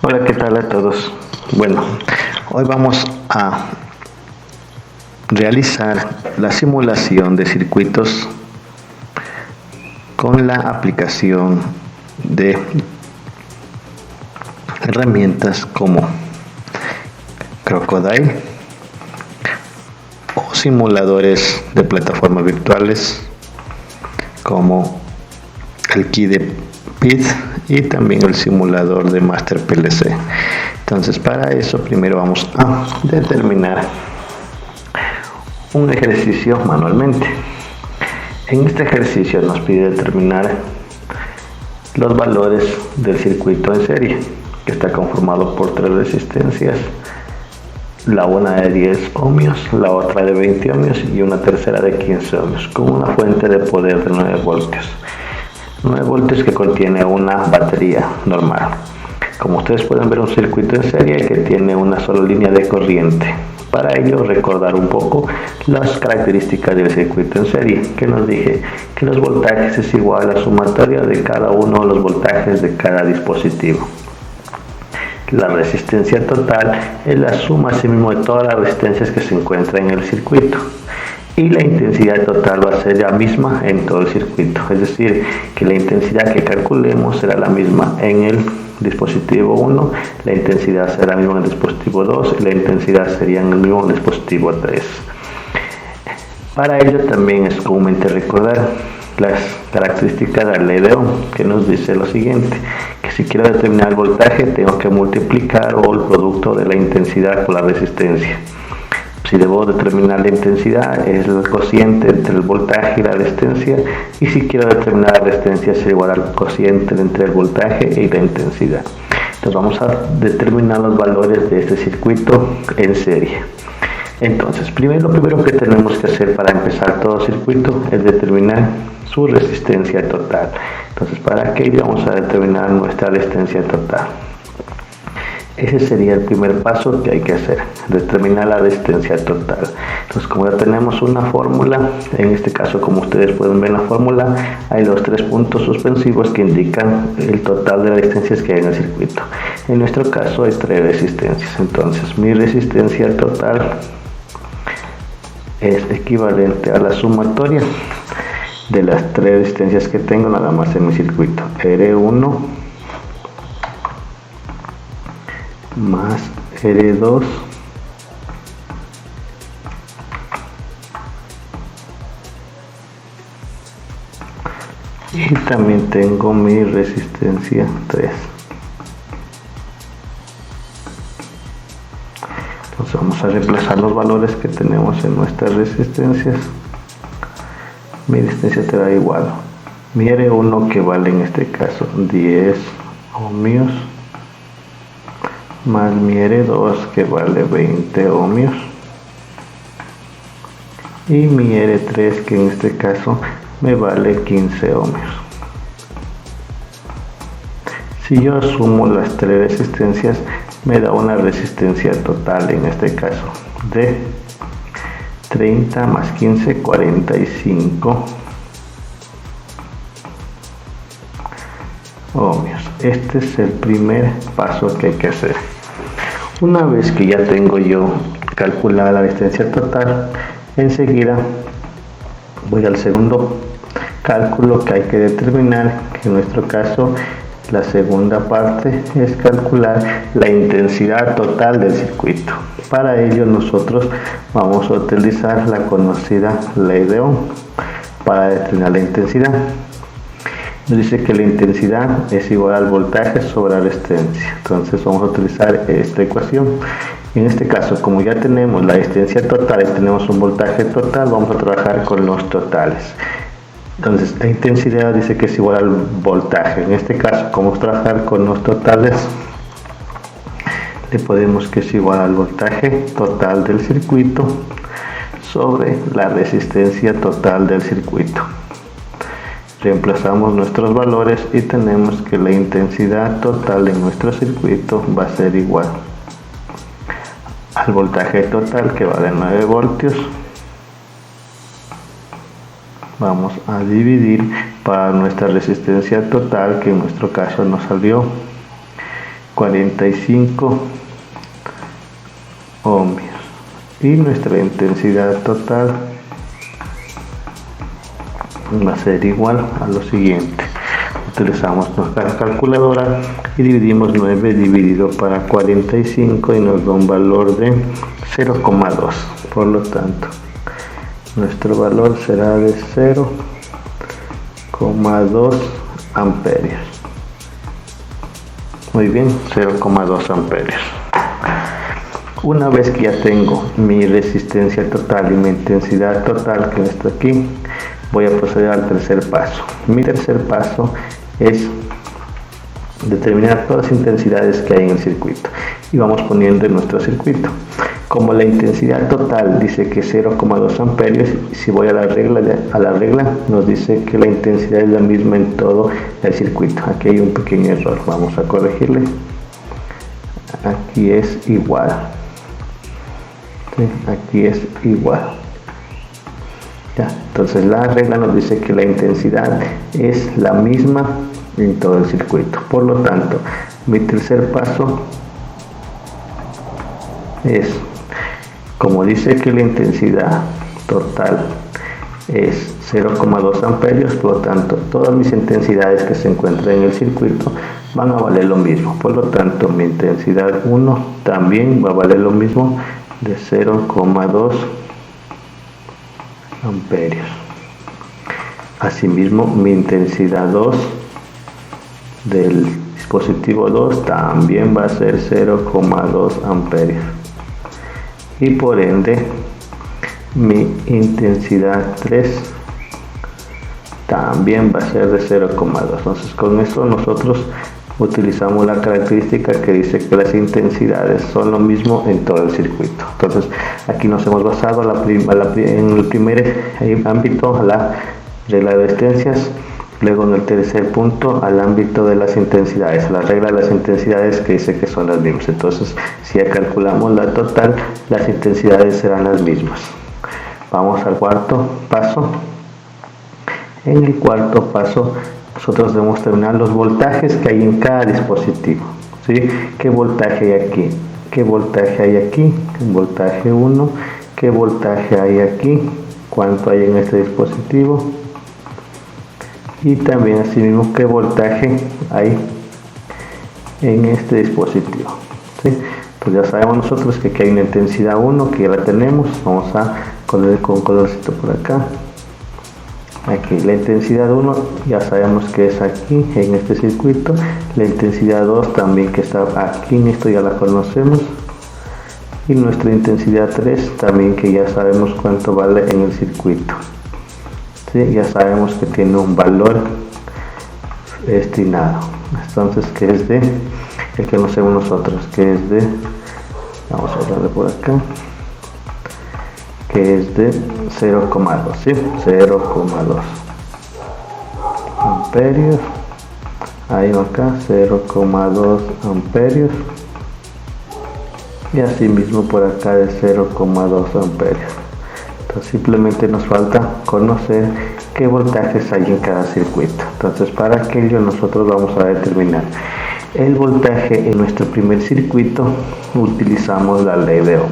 Hola, ¿qué tal a todos? Bueno, hoy vamos a realizar la simulación de circuitos con la aplicación de herramientas como Crocodile o simuladores de plataformas virtuales como el KiDePID y también el simulador de Master PLC. Entonces, para eso primero vamos a determinar un ejercicio manualmente. En este ejercicio nos pide determinar los valores del circuito en serie, que está conformado por tres resistencias, la una de 10 ohmios, la otra de 20 ohmios y una tercera de 15 ohmios, con una fuente de poder de 9 voltios. 9 voltios que contiene una batería normal. Como ustedes pueden ver, un circuito en serie que tiene una sola línea de corriente. Para ello, recordar un poco las características del circuito en serie, que nos dije que los voltajes es igual a la sumatoria de cada uno de los voltajes de cada dispositivo. La resistencia total es la suma asimismo de todas las resistencias que se encuentran en el circuito. Y la intensidad total va a ser la misma en todo el circuito, es decir, que la intensidad que calculemos será la misma en el dispositivo 1, la intensidad será la misma en el dispositivo 2 y la intensidad sería en el mismo dispositivo 3. Para ello también es comúnmente recordar las características de la ley de Ohm, que nos dice lo siguiente, que si quiero determinar el voltaje tengo que multiplicar el producto de la intensidad por la resistencia. Si debo determinar la intensidad, es el cociente entre el voltaje y la resistencia, y si quiero determinar la resistencia es igual al cociente entre el voltaje y la intensidad. Entonces vamos a determinar los valores de este circuito en serie. Entonces, lo primero que tenemos que hacer para empezar todo circuito es determinar su resistencia total. Entonces, para aquello vamos a determinar nuestra resistencia total. Ese sería el primer paso que hay que hacer, determinar la resistencia total. Entonces, como ya tenemos una fórmula, en este caso, como ustedes pueden ver en la fórmula, hay los tres puntos suspensivos que indican el total de resistencias que hay en el circuito. En nuestro caso hay tres resistencias, entonces mi resistencia total es equivalente a la sumatoria de las tres resistencias que tengo nada más en mi circuito, R1 más R2 y también tengo mi resistencia 3. Entonces vamos a reemplazar los valores que tenemos en nuestras resistencias. Mi resistencia te da igual mi R1, que vale en este caso 10 ohmios, más mi R2, que vale 20 ohmios, y mi R3, que en este caso me vale 15 ohmios. Si yo sumo las tres resistencias, me da una resistencia total, en este caso, de 30 más 15, 45 ohmios. Este es el primer paso que hay que hacer. Una vez que ya tengo yo calculada la resistencia total, enseguida voy al segundo cálculo que hay que determinar, que en nuestro caso la segunda parte es calcular la intensidad total del circuito. Para ello nosotros vamos a utilizar la conocida ley de Ohm para determinar la intensidad. Nos dice que la intensidad es igual al voltaje sobre la resistencia. Entonces vamos a utilizar esta ecuación. En este caso, como ya tenemos la resistencia total y tenemos un voltaje total, vamos a trabajar con los totales. Entonces la intensidad dice que es igual al voltaje. En este caso, como vamos a trabajar con los totales, le podemos que es igual al voltaje total del circuito sobre la resistencia total del circuito. Reemplazamos nuestros valores y tenemos que la intensidad total de nuestro circuito va a ser igual al voltaje total, que vale 9 voltios. Vamos a dividir para nuestra resistencia total, que en nuestro caso nos salió 45 ohmios y nuestra intensidad total va a ser igual a lo siguiente. Utilizamos nuestra calculadora y dividimos 9 dividido para 45 y nos da un valor de 0,2. Por lo tanto, nuestro valor será de 0,2 amperios. Muy bien, 0,2 amperios. Una vez que ya tengo mi resistencia total y mi intensidad total, que está aquí, voy a proceder al tercer paso. Mi tercer paso es determinar todas las intensidades que hay en el circuito y vamos poniendo en nuestro circuito. Como la intensidad total dice que 0,2 amperios, si voy a la regla nos dice que la intensidad es la misma en todo el circuito. Aquí hay un pequeño error, vamos a corregirle. Aquí es igual. ¿Sí? Aquí es igual. Ya, entonces la regla nos dice que la intensidad es la misma en todo el circuito. Por lo tanto, mi tercer paso es, como dice que la intensidad total es 0,2 amperios, por lo tanto todas mis intensidades que se encuentran en el circuito van a valer lo mismo. Por lo tanto, mi intensidad 1 también va a valer lo mismo, de 0,2 amperios. Asimismo, mi intensidad 2 del dispositivo 2 también va a ser 0,2 amperios. Y por ende, mi intensidad 3 también va a ser de 0,2. Entonces, con esto nosotros utilizamos la característica que dice que las intensidades son lo mismo en todo el circuito. Entonces, aquí nos hemos basado en el primer ámbito, a la regla de resistencias. Luego, en el tercer punto, al ámbito de las intensidades, la regla de las intensidades que dice que son las mismas. Entonces, si ya calculamos la total, las intensidades serán las mismas. Vamos al cuarto paso. En el cuarto paso, nosotros debemos determinar los voltajes que hay en cada dispositivo. ¿Sí? ¿Qué voltaje hay aquí? ¿Qué voltaje hay aquí? ¿Qué voltaje 1? ¿Qué voltaje hay aquí? ¿Cuánto hay en este dispositivo? Y también asimismo qué voltaje hay en este dispositivo. ¿Sí? Pues ya sabemos nosotros que aquí hay una intensidad 1 que ya la tenemos. Vamos a poner con colorcito por acá. Aquí la intensidad 1 ya sabemos que es aquí en este circuito. La intensidad 2 también que está aquí en esto ya la conocemos. Y nuestra intensidad 3 también que ya sabemos cuánto vale en el circuito. ¿Sí? Ya sabemos que tiene un valor destinado. Entonces, que es de, el que conocemos nosotros, que es de, vamos a verlo por acá, que es de 0,2, ¿sí? 0,2 amperios. Ahí va acá, 0,2 amperios. Y así mismo por acá de 0,2 amperios. Entonces simplemente nos falta conocer qué voltajes hay en cada circuito. Entonces para aquello nosotros vamos a determinar el voltaje en nuestro primer circuito. Utilizamos la ley de Ohm.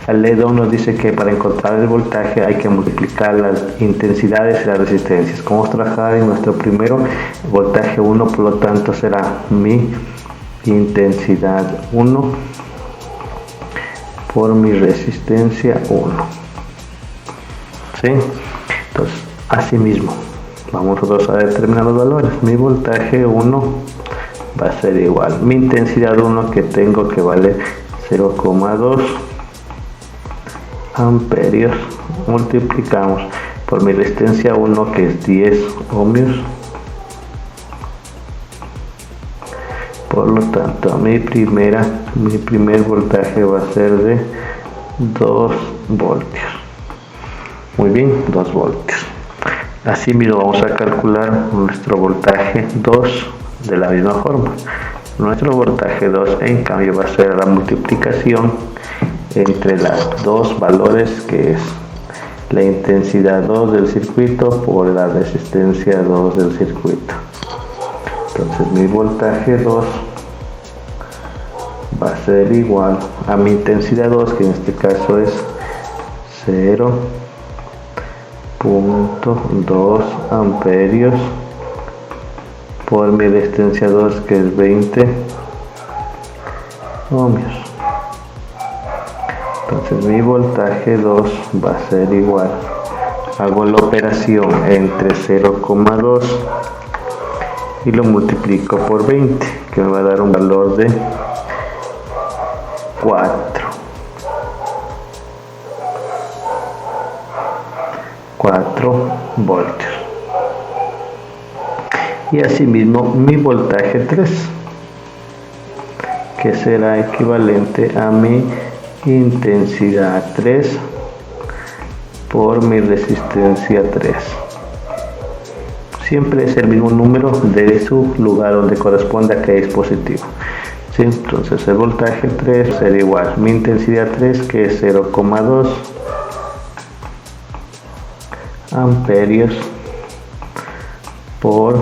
La ley de Ohm nos dice que para encontrar el voltaje hay que multiplicar las intensidades y las resistencias. Como vamos a trabajar en nuestro primero, voltaje 1, por lo tanto será mi intensidad 1 por mi resistencia 1. ¿Sí? Entonces, así mismo vamos nosotros a determinar los valores. Mi voltaje 1 va a ser igual, mi intensidad 1 que tengo que vale 0,2 amperios, multiplicamos por mi resistencia 1 que es 10 ohmios. Por lo tanto, mi primer voltaje va a ser de 2 voltios. Muy bien, 2 voltios. Así mismo vamos a calcular nuestro voltaje 2 de la misma forma. Nuestro voltaje 2 en cambio va a ser la multiplicación entre los dos valores, que es la intensidad 2 del circuito por la resistencia 2 del circuito. Entonces mi voltaje 2 a ser igual a mi intensidad 2, que en este caso es 0.2 amperios por mi resistencia 2, que es 20 ohmios. Entonces mi voltaje 2 va a ser igual, hago la operación entre 0,2 y lo multiplico por 20, que me va a dar un valor de 4 voltios. Y asimismo mi voltaje 3, que será equivalente a mi intensidad 3 por mi resistencia 3. Siempre es el mismo número de su lugar donde corresponde a que es positivo. ¿Sí? Entonces el voltaje 3 será igual a mi intensidad 3, que es 0,2 amperios por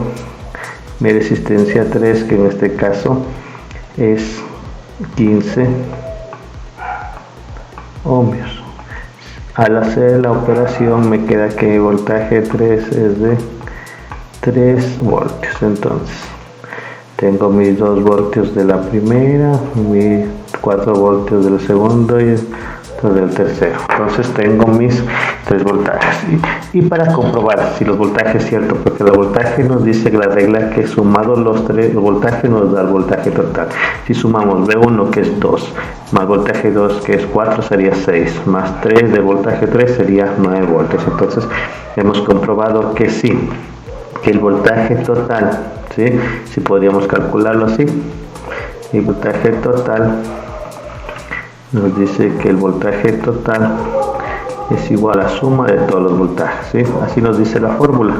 mi resistencia 3, que en este caso es 15 ohmios. Al hacer la operación me queda que mi voltaje 3 es de 3 voltios. Entonces tengo mis 2 voltios de la primera, mis 4 voltios del segundo y del tercero. Entonces tengo mis 3 voltajes. Y para comprobar si los voltajes es cierto, porque el voltaje nos dice que la regla que sumados los 3 voltajes nos da el voltaje total. Si sumamos V1, que es 2, más voltaje 2, que es 4, sería 6, más 3 de voltaje 3 sería 9 voltios. Entonces hemos comprobado que sí, que el voltaje total, ¿sí? Si podríamos calcularlo así, el voltaje total nos dice que el voltaje total es igual a la suma de todos los voltajes, ¿sí? Así nos dice la fórmula,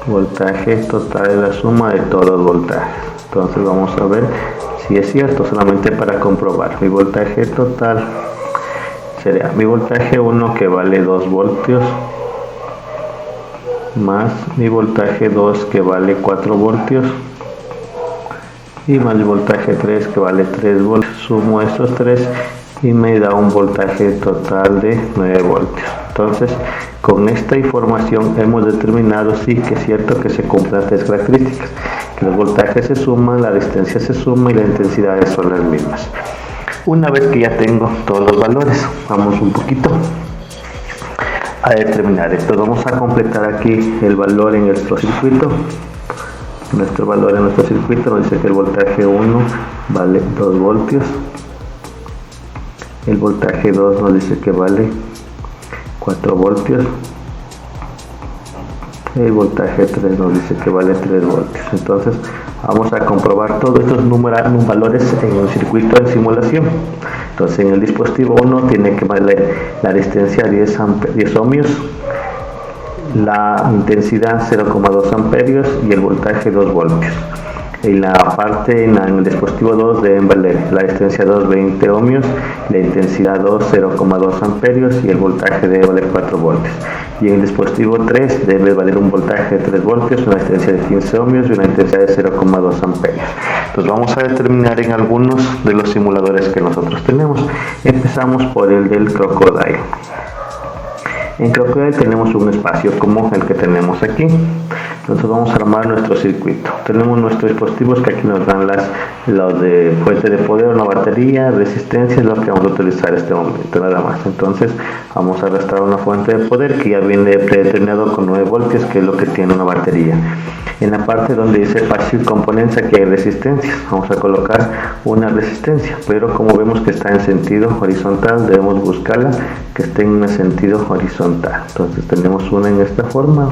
voltaje total es la suma de todos los voltajes. Entonces vamos a ver si es cierto, solamente para comprobar. Mi voltaje total sería mi voltaje 1, que vale 2 voltios, más mi voltaje 2, que vale 4 voltios, y más mi voltaje 3, que vale 3 voltios. Sumo estos 3 y me da un voltaje total de 9 voltios. Entonces, con esta información hemos determinado sí que es cierto que se cumplen 3 características, que los voltajes se suman, la resistencia se suma y las intensidades son las mismas. Una vez que ya tengo todos los valores, vamos un poquito a determinar esto. Vamos a completar aquí el valor en nuestro circuito. Nuestro valor en nuestro circuito nos dice que el voltaje 1 vale 2 voltios, el voltaje 2 nos dice que vale 4 voltios, el voltaje 3 nos dice que vale 3 voltios. Entonces vamos a comprobar todos estos valores en un circuito de simulación. Entonces en el dispositivo 1 tiene que valer la resistencia 10 ohmios, la intensidad 0,2 amperios y el voltaje 2 voltios. En la parte, en el dispositivo 2 deben valer la resistencia 2 20 ohmios, la intensidad 2 0,2 amperios y el voltaje debe valer 4 voltios. Y en el dispositivo 3 debe valer un voltaje de 3 voltios, una resistencia de 15 ohmios y una intensidad de 0,2 amperios. Entonces vamos a determinar en algunos de los simuladores que nosotros tenemos. Empezamos por el del Crocodile. En Crocodile tenemos un espacio como el que tenemos aquí. Entonces vamos a armar nuestro circuito. Tenemos nuestros dispositivos que aquí nos dan los de fuente de poder, una batería, resistencia, es lo que vamos a utilizar en este momento, nada más. Entonces vamos a arrastrar una fuente de poder que ya viene predeterminado con 9 voltios, que es lo que tiene una batería. En la parte donde dice Passive Components, aquí hay resistencias. Vamos a colocar una resistencia, pero como vemos que está en sentido horizontal, debemos buscarla que esté en un sentido horizontal. Entonces tenemos una en esta forma,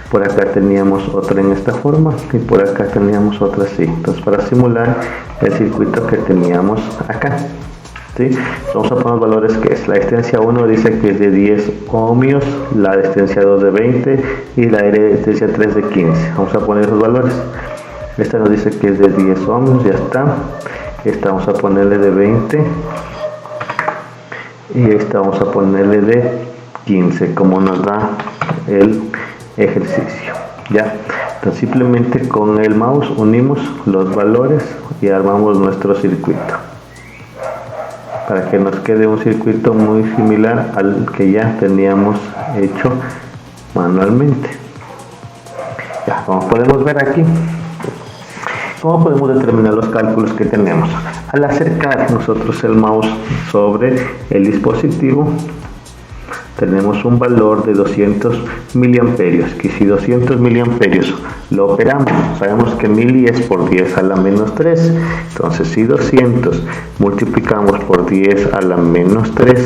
por acá teníamos otra en esta forma y por acá teníamos otra así. Entonces para simular el circuito que teníamos acá, ¿sí? Vamos a poner los valores que es. La resistencia 1 dice que es de 10 ohmios, la resistencia 2 de 20 y la resistencia 3 de 15. Vamos a poner esos valores. Esta nos dice que es de 10 ohmios, ya está. Esta vamos a ponerle de 20 y esta vamos a ponerle de 15, como nos da el ejercicio. Ya, entonces simplemente con el mouse unimos los valores y armamos nuestro circuito. para que nos quede un circuito muy similar al que ya teníamos hecho manualmente. Ya, como podemos ver aquí, ¿cómo podemos determinar los cálculos que tenemos? Al acercar nosotros el mouse sobre el dispositivo, tenemos un valor de 200 miliamperios, que si 200 miliamperios lo operamos, sabemos que mili es por 10 a la menos 3, entonces si 200 multiplicamos por 10 a la menos 3,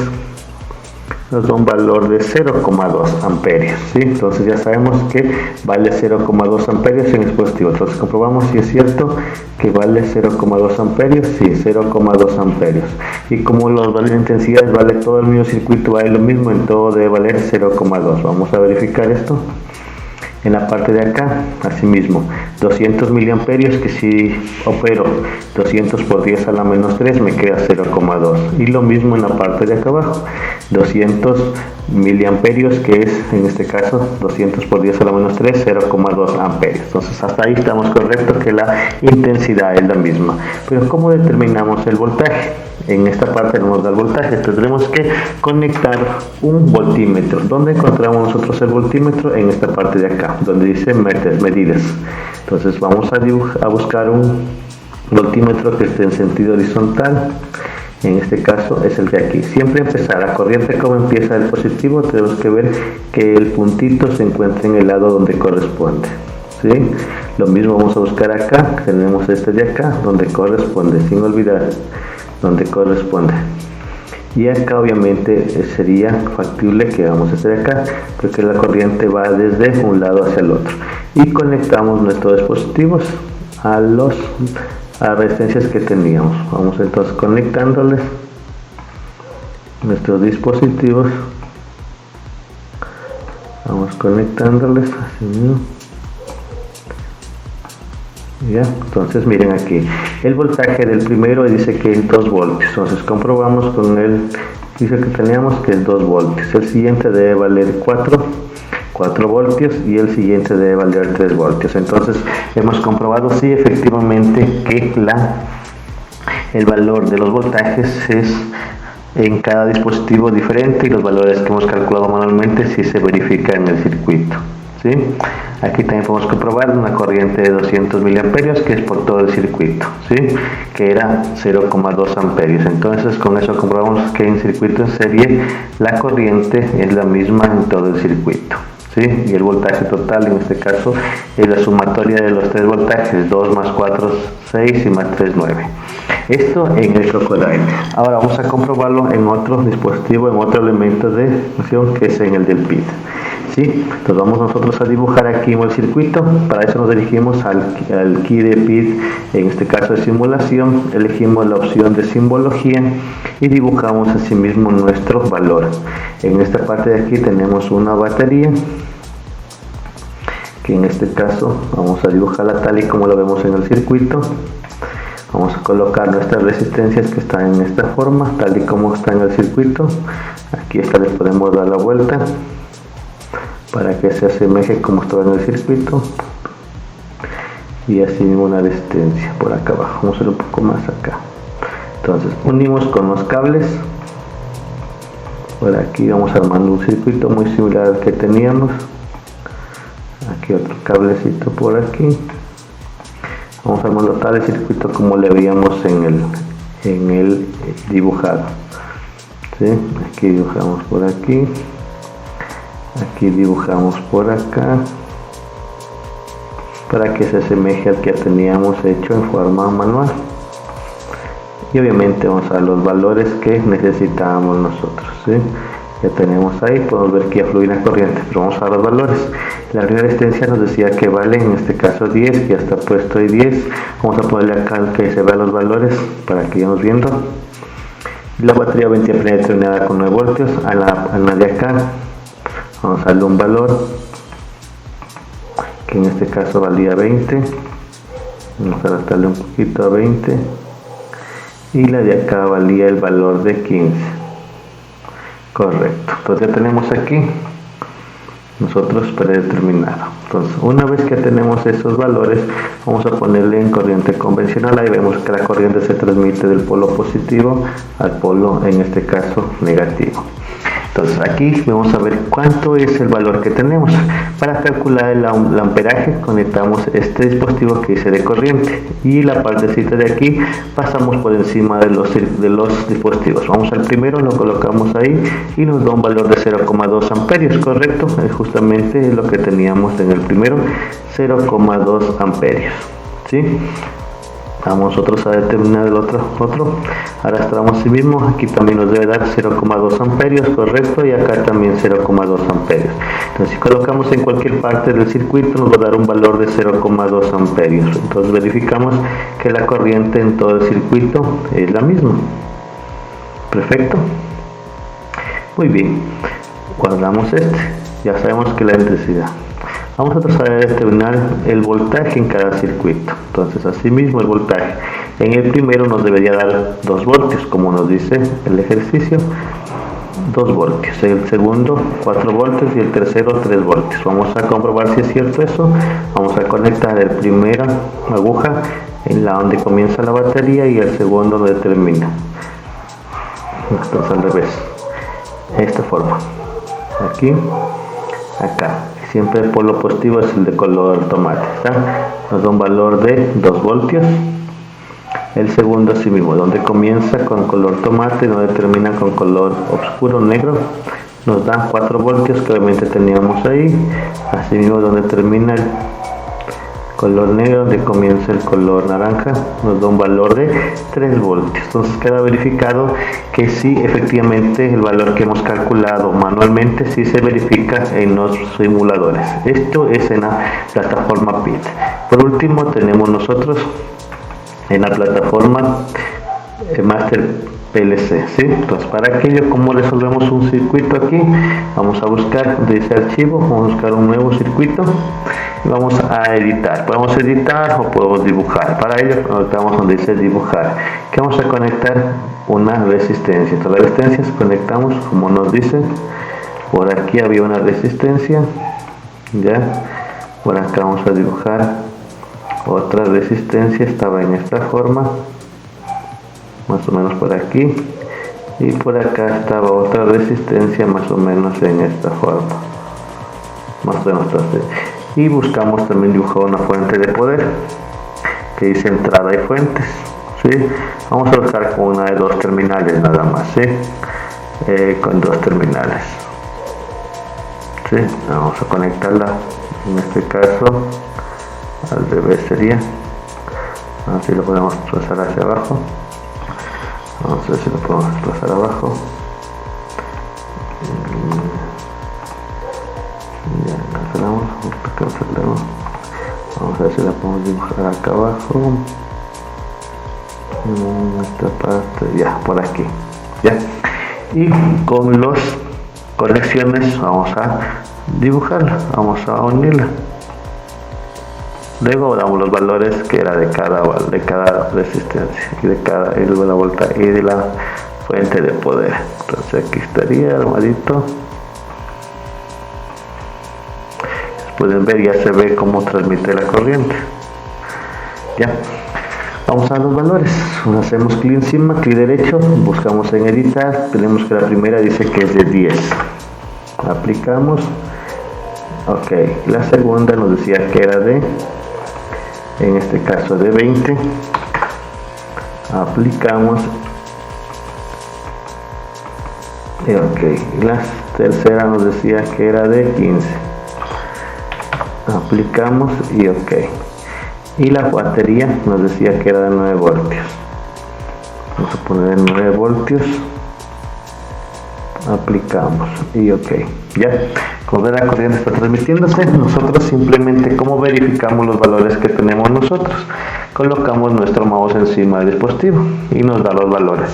nos da un valor de 0,2 amperios, ¿sí? Entonces ya sabemos que vale 0,2 amperios en el dispositivo. Entonces comprobamos si es cierto que vale 0,2 amperios, sí, 0,2 amperios. Y como los valores de intensidad vale todo el mismo circuito, vale lo mismo, en todo debe valer 0,2. Vamos a verificar esto. En la parte de acá, asimismo, 200 miliamperios, que si opero 200 por 10 a la menos 3 me queda 0,2. Y lo mismo en la parte de acá abajo, 200 miliamperios, que es en este caso 200 por 10 a la menos 3, 0,2 amperios. Entonces hasta ahí estamos correctos, que la intensidad es la misma. Pero ¿cómo determinamos el voltaje? En esta parte no nos da el voltaje, tendremos que conectar un voltímetro. ¿Dónde encontramos nosotros el voltímetro? En esta parte de acá, donde dice medidas. Entonces vamos a buscar un voltímetro que esté en sentido horizontal. En este caso es el de aquí. Siempre empezar la corriente, como empieza el positivo, tenemos que ver que el puntito se encuentre en el lado donde corresponde, ¿sí? Lo mismo vamos a buscar acá, tenemos este de acá, donde corresponde, sin olvidar donde corresponde. Y acá obviamente sería factible que vamos a hacer acá, porque la corriente va desde un lado hacia el otro. Y conectamos nuestros dispositivos a las resistencias que teníamos. Vamos entonces conectándoles nuestros dispositivos. Vamos conectándoles así mismo. Ya, entonces miren aquí, el voltaje del primero dice que es 2 voltios, entonces comprobamos con él, dice que teníamos que es 2 voltios, el siguiente debe valer 4 voltios y el siguiente debe valer 3 voltios, entonces hemos comprobado sí efectivamente que el valor de los voltajes es en cada dispositivo diferente y los valores que hemos calculado manualmente sí se verifican en el circuito. ¿Sí? Aquí también podemos comprobar una corriente de 200 miliamperios que es por todo el circuito, ¿sí? Que era 0,2 amperios. Entonces con eso comprobamos que en circuito en serie la corriente es la misma en todo el circuito, ¿sí? Y el voltaje total en este caso es la sumatoria de los 3 voltajes, 2 más 4, 6 y más 3, 9. Esto en el Crocodile. Ahora vamos a comprobarlo en otro dispositivo, en otro elemento de función que es en el del PID. ¿Sí? Entonces vamos nosotros a dibujar aquí en el circuito. Para eso nos dirigimos al key de PID, en este caso de simulación, elegimos la opción de simbología y dibujamos asimismo nuestro valor. En esta parte de aquí tenemos una batería, que en este caso vamos a dibujarla tal y como lo vemos en el circuito. Vamos a colocar nuestras resistencias que están en esta forma, tal y como está en el circuito. Aquí esta les podemos dar la vuelta para que se asemeje como estaba en el circuito, y así una resistencia por acá abajo. Vamos a hacer un poco más acá. Entonces unimos con los cables por aquí, vamos armando un circuito muy similar al que teníamos. Aquí otro cablecito por aquí. Vamos armando tal el circuito como le veíamos en el dibujado, ¿sí? Aquí dibujamos por aquí. Aquí dibujamos por acá para que se asemeje al que teníamos hecho en forma manual, y obviamente vamos a los valores que necesitábamos nosotros, ¿sí? Ya tenemos ahí, podemos ver que ya fluye la corriente, pero vamos a los valores. La primera resistencia nos decía que vale en este caso 10, que ya está puesto ahí 10. Vamos a ponerle acá que se vean los valores para que vayamos viendo. La batería 20 amperios determinada con 9 voltios, a la de acá vamos a darle un valor que en este caso valía 20, vamos a adaptarle un poquito a 20, y la de acá valía el valor de 15. Correcto, entonces ya tenemos aquí nosotros predeterminado. Entonces, una vez que tenemos esos valores, vamos a ponerle en corriente convencional. Ahí vemos que la corriente se transmite del polo positivo al polo, en este caso, negativo. Entonces aquí vamos a ver cuánto es el valor que tenemos. Para calcular el amperaje conectamos este dispositivo que dice de corriente y la partecita de aquí pasamos por encima de los dispositivos. Vamos al primero, lo colocamos ahí y nos da un valor de 0,2 amperios, correcto, es justamente lo que teníamos en el primero, 0,2 amperios, ¿sí? Vamos nosotros a determinar el otro. Arrastramos sí mismo, aquí también nos debe dar 0,2 amperios, correcto, y acá también 0,2 amperios. Entonces si colocamos en cualquier parte del circuito nos va a dar un valor de 0,2 amperios. Entonces verificamos que la corriente en todo el circuito es la misma. Perfecto. Muy bien, guardamos ya sabemos que la intensidad. Vamos a determinar el voltaje en cada circuito. Entonces, asimismo, el voltaje en el primero nos debería dar 2 voltios, como nos dice el ejercicio, 2 voltios. El segundo, 4 voltios y el tercero, 3 voltios. Vamos a comprobar si es cierto eso. Vamos a conectar el primera aguja en la donde comienza la batería y el segundo donde termina. Entonces, al revés. De esta forma. Aquí, acá. Siempre el polo positivo es el de color tomate, ¿está? Nos da un valor de 2 voltios. El segundo así mismo, donde comienza con color tomate y donde termina con color oscuro negro, nos da 4 voltios que obviamente teníamos ahí. Así mismo donde termina el color negro, donde comienza el color naranja, nos da un valor de 3 voltios. Entonces queda verificado que sí, efectivamente el valor que hemos calculado manualmente sí se verifica en los simuladores. Esto es en la plataforma PIT. Por último tenemos nosotros en la plataforma Master PLC, ¿sí? Entonces para aquello, ¿cómo resolvemos un circuito aquí? Vamos a buscar donde dice archivo, vamos a buscar un nuevo circuito y vamos a editar. Podemos editar o podemos dibujar. Para ello conectamos donde dice dibujar, que vamos a conectar una resistencia. Entonces la resistencia se conectamos como nos dice. Por aquí había una resistencia, ya. Por acá vamos a dibujar otra resistencia, estaba en esta forma, más o menos por aquí, y por acá estaba otra resistencia más o menos en esta forma, más o menos así. Y buscamos también dibujar una fuente de poder que dice entrada y fuentes, ¿sí? Vamos a buscar con una de 2 terminales nada más, ¿sí? Con 2 terminales, ¿sí? Vamos a conectarla, en este caso al revés sería, así lo podemos pasar hacia abajo. Vamos a ver si lo podemos pasar abajo. Ya cancelamos, vamos a ver si la podemos dibujar acá abajo. Esta parte, ya, por aquí, ya. Y con las conexiones vamos a dibujarla, vamos a unirla. Luego damos los valores que era de cada resistencia y de cada la voltaje y de la fuente de poder. Entonces aquí estaría armadito. Pueden ver, ya se ve cómo transmite la corriente. Ya. Vamos a los valores. Hacemos clic encima, clic derecho, buscamos en editar. Tenemos que la primera dice que es de 10. Aplicamos. Ok. La segunda nos decía que era de, en este caso, de 20. Aplicamos. Y ok. La tercera nos decía que era de 15. Aplicamos y ok. Y la batería nos decía que era de 9 voltios. Vamos a poner 9 voltios. Aplicamos y ok. Ya, como ven, la corriente está transmitiéndose. Nosotros simplemente, ¿cómo verificamos los valores que tenemos nosotros? Colocamos nuestro mouse encima del dispositivo y nos da los valores.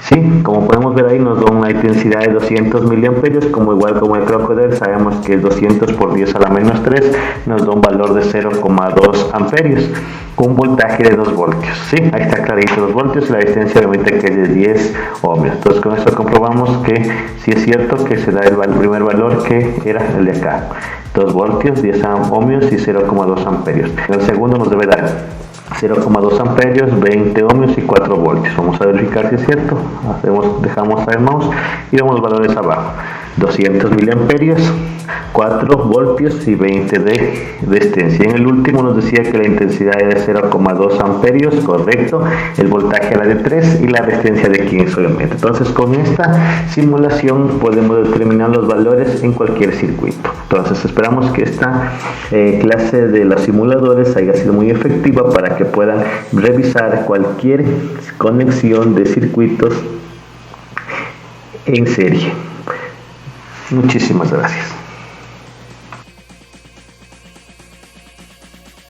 Sí, como podemos ver ahí nos da una intensidad de 200 miliamperios, como igual como el Crocodile sabemos que es 200 por 10 a la menos 3, nos da un valor de 0,2 amperios, con un voltaje de 2 voltios. Sí, ahí está clarito 2 voltios y la resistencia obviamente que es de 10 ohmios. Entonces con esto comprobamos que sí es cierto que se da el primer valor que era el de acá, 2 voltios, 10 ohmios y 0,2 amperios. En el segundo nos debe dar 0,2 amperios, 20 ohmios y 4 voltios. Vamos a verificar si es cierto. Dejamos el mouse y vemos valores abajo. 200 miliamperios, 4 voltios y 20 de resistencia. En el último nos decía que la intensidad era de 0,2 amperios, correcto. El voltaje era de 3 y la resistencia de 15 obviamente. Entonces con esta simulación podemos determinar los valores en cualquier circuito. Entonces esperamos que esta clase de los simuladores haya sido muy efectiva para que puedan revisar cualquier conexión de circuitos en serie. Muchísimas gracias.